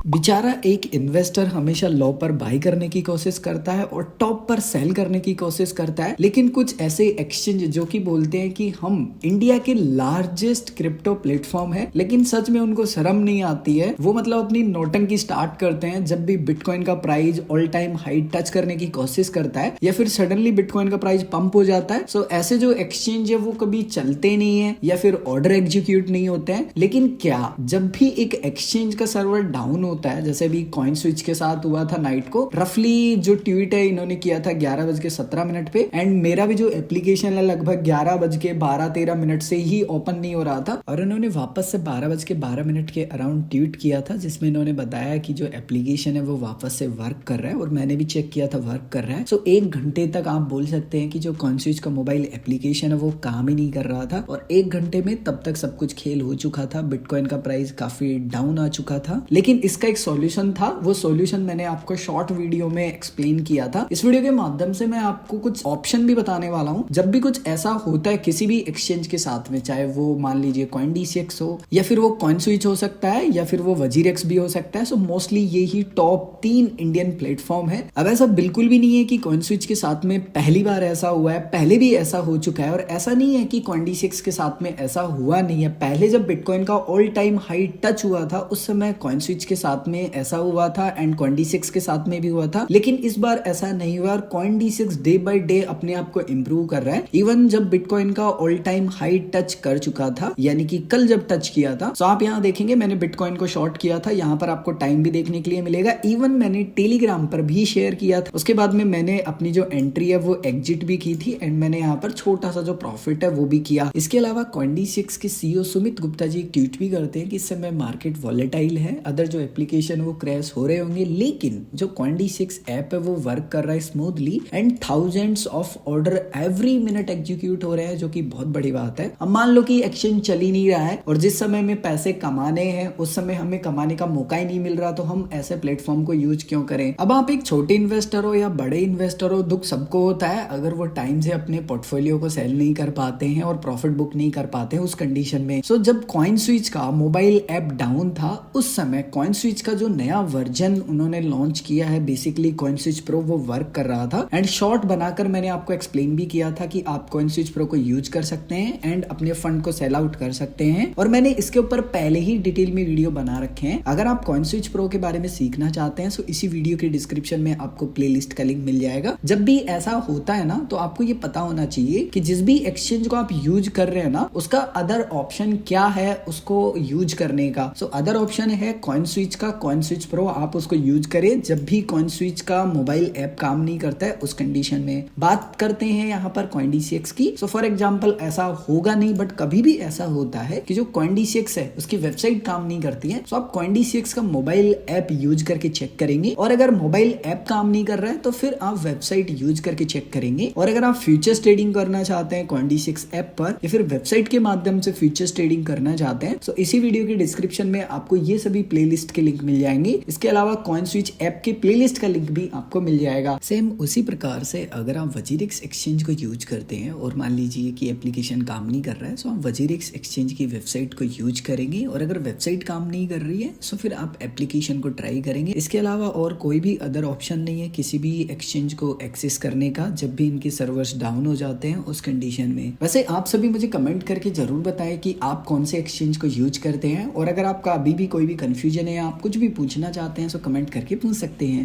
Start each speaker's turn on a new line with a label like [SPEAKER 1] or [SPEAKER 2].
[SPEAKER 1] बेचारा एक इन्वेस्टर हमेशा लो पर बाई करने की कोशिश करता है और टॉप पर सेल करने की कोशिश करता है, लेकिन कुछ ऐसे एक्सचेंज जो कि बोलते हैं कि हम इंडिया के लार्जेस्ट क्रिप्टो प्लेटफॉर्म है, लेकिन सच में उनको शर्म नहीं आती है। वो मतलब अपनी नौटंकी स्टार्ट करते हैं जब भी बिटकॉइन का price all time high touch करने की कोशिश करता है या फिर सडनली बिटकॉइन का प्राइस पंप हो जाता है। सो ऐसे जो एक्सचेंज है वो कभी चलते नहीं है या फिर ऑर्डर एग्जीक्यूट नहीं होते हैं। लेकिन क्या जब भी एक एक्सचेंज का सर्वर डाउन होता है, जैसे भी कॉइन स्विच के साथ हुआ था नाइट को, रफली जो ट्वीट है इन्होंने किया था 11:17 पे, एंड मेरा भी जो एप्लीकेशन है लगभग 11:12-13 से ही ओपन नहीं हो रहा था, और इन्होंने वापस से 12:12 के अराउंड ट्वीट किया था जिसमें इन्होंने बताया कि जो एप्लीकेशन है वो वापस से वर्क कर रहा है, और मैंने भी चेक किया था वर्क कर रहा है। सो 1 घंटे तक आप बोल सकते हैं कि जो कॉइन स्विच का मोबाइल एप्लीकेशन है वो काम ही नहीं कर रहा था, और 1 घंटे में तब तक सब कुछ खेल हो चुका था। बिटकॉइन का प्राइस काफी डाउन आ चुका था, लेकिन इसका एक सॉल्यूशन था। वो सॉल्यूशन मैंने आपको शॉर्ट वीडियो में एक्सप्लेन किया था। इस वीडियो के माध्यम से मैं आपको कुछ ऑप्शन भी बताने वाला हूँ। जब भी कुछ ऐसा होता है किसी भी एक्सचेंज के साथ में, चाहे वो मान लीजिए CoinDCX हो या फिर वो कॉइन स्विच हो सकता है या फिर वो वजीरेक्स भी हो सकता है। सो मोस्टली ये ही टॉप 3 इंडियन प्लेटफॉर्म है। अब ऐसा बिल्कुल भी नहीं है कि कॉइन स्विच के साथ में पहली बार ऐसा हुआ है, पहले भी ऐसा हो चुका है, और ऐसा नहीं है कि CoinDCX के साथ में ऐसा हुआ नहीं है। पहले जब बिटकॉइन का ऑल टाइम हाई टच हुआ था उस समय कॉइन स्विच के साथ में ऐसा हुआ था एंड CoinDCX के साथ में भी हुआ था, लेकिन इस बार ऐसा नहीं हुआ। और CoinDCX डे बाय डे अपने आप को इम्प्रूव कर रहा है। इवन जब बिटकॉइन का ऑल टाइम हाई टच कर चुका था, यानी कि कल जब टच किया था, तो आप यहाँ देखेंगे मैंने बिटकॉइन को शॉर्ट किया था, यहाँ पर आपको टाइम भी देखने के लिए मिलेगा। इवन मैंने टेलीग्राम पर भी शेयर किया था। उसके बाद में मैंने अपनी जो एंट्री है वो एग्जिट भी की थी, एंड मैंने यहाँ पर छोटा सा जो प्रॉफिट है वो भी किया। इसके अलावा CoinDCX के CEO सुमित गुप्ता जी एक ट्वीट भी करते हैं कि इस समय मार्केट वॉलेटाइल है, अदर जो एप्लीकेशन वो क्रैश हो रहे होंगे, लेकिन जो CoinDCX ऐप है वो वर्क कर रहा है smoothly, and thousands of order every minute execute हो रहे हैं, जो कि बहुत बड़ी बात है। अब मान लो कि एक्सचेंज चल ही नहीं रहा है और जिस समय में पैसे कमाने हैं उस समय हमें कमाने का मौका ही नहीं मिल रहा, तो हम ऐसे प्लेटफॉर्म को यूज क्यों करें। अब आप एक छोटे इन्वेस्टर हो या बड़े इन्वेस्टर हो, दुख सबको होता है अगर वो टाइम से अपने पोर्टफोलियो को सेल नहीं कर पाते हैं और प्रॉफिट बुक नहीं कर पाते हैं उस कंडीशन में। सो जब कॉइन स्विच का मोबाइल ऐप डाउन था उस समय कॉइन स्विच का जो नया वर्जन उन्होंने लॉन्च किया है, बेसिकली कॉइन स्विच प्रो, वो वर्क कर रहा था। एंड शॉर्ट बनाकर मैंने आपको एक्सप्लेन भी किया था कि आप कॉइन स्विच प्रो को यूज कर सकते हैं एंड अपने फंड को सेल आउट कर सकते हैं, और मैंने इसके ऊपर पहले ही डिटेल में वीडियो बना रखे हैं। अगर आप कॉइन स्विच प्रो के बारे में सीखना चाहते हैं तो इसी वीडियो के डिस्क्रिप्शन में आपको प्लेलिस्ट का लिंक मिल जाएगा। जब भी ऐसा होता है ना, तो आपको ये पता होना चाहिए कि जिस भी एक्सचेंज को आप यूज कर रहे हैं ना, उसका अदर ऑप्शन क्या है उसको यूज करने का। सो अदर ऑप्शन है कॉइन स्विच का, कॉइन स्विच प्रो, आप उसको यूज करें जब भी कॉइन स्विच का मोबाइल ऐप काम नहीं करता है उस कंडीशन में। बात करते हैं यहाँ पर CoinDCX की। सो फॉर एग्जांपल ऐसा होगा नहीं, बट कभी भी ऐसा होता है कि जो CoinDCX है उसकी वेबसाइट काम नहीं करती है, तो आप CoinDCX का मोबाइल ऐप यूज करके चेक करेंगे, और अगर मोबाइल ऐप काम नहीं कर रहा है तो फिर आप वेबसाइट यूज करके चेक करेंगे। और अगर आप फ्यूचर्स ट्रेडिंग करना चाहते हैं CoinDCX ऐप पर या फिर वेबसाइट के माध्यम से फ्यूचर्स ट्रेडिंग करना चाहते हैं, तो इसी वीडियो के डिस्क्रिप्शन में आपको ये सभी प्लेलिस्ट के लिंक मिल जाएंगे। इसके अलावा कॉइन स्विच ऐप के प्लेलिस्ट का लिंक भी आपको मिल जाएगा। सेम उसी प्रकार से अगर आप वजीरेक्स एक्सचेंज को यूज करते हैं और मान लीजिए कि एप्लीकेशन काम नहीं कर रहा है, तो आप वजीरेक्स एक्सचेंज की वेबसाइट को यूज करेंगे, और अगर वेबसाइट काम नहीं कर रही है तो फिर आप एप्लीकेशन को ट्राई करेंगे। इसके अलावा और कोई भी अदर ऑप्शन नहीं है किसी भी एक्सचेंज को एक्सेस करने का जब भी इनके सर्वर्स डाउन हो जाते हैं उस कंडीशन में। वैसे आप सभी मुझे कमेंट करके जरूर बताएं कि आप कौन से एक्सचेंज को यूज करते हैं, और अगर आपका अभी भी कोई भी कंफ्यूजन है या आप कुछ भी पूछना चाहते हैं तो कमेंट करके पूछ सकते हैं।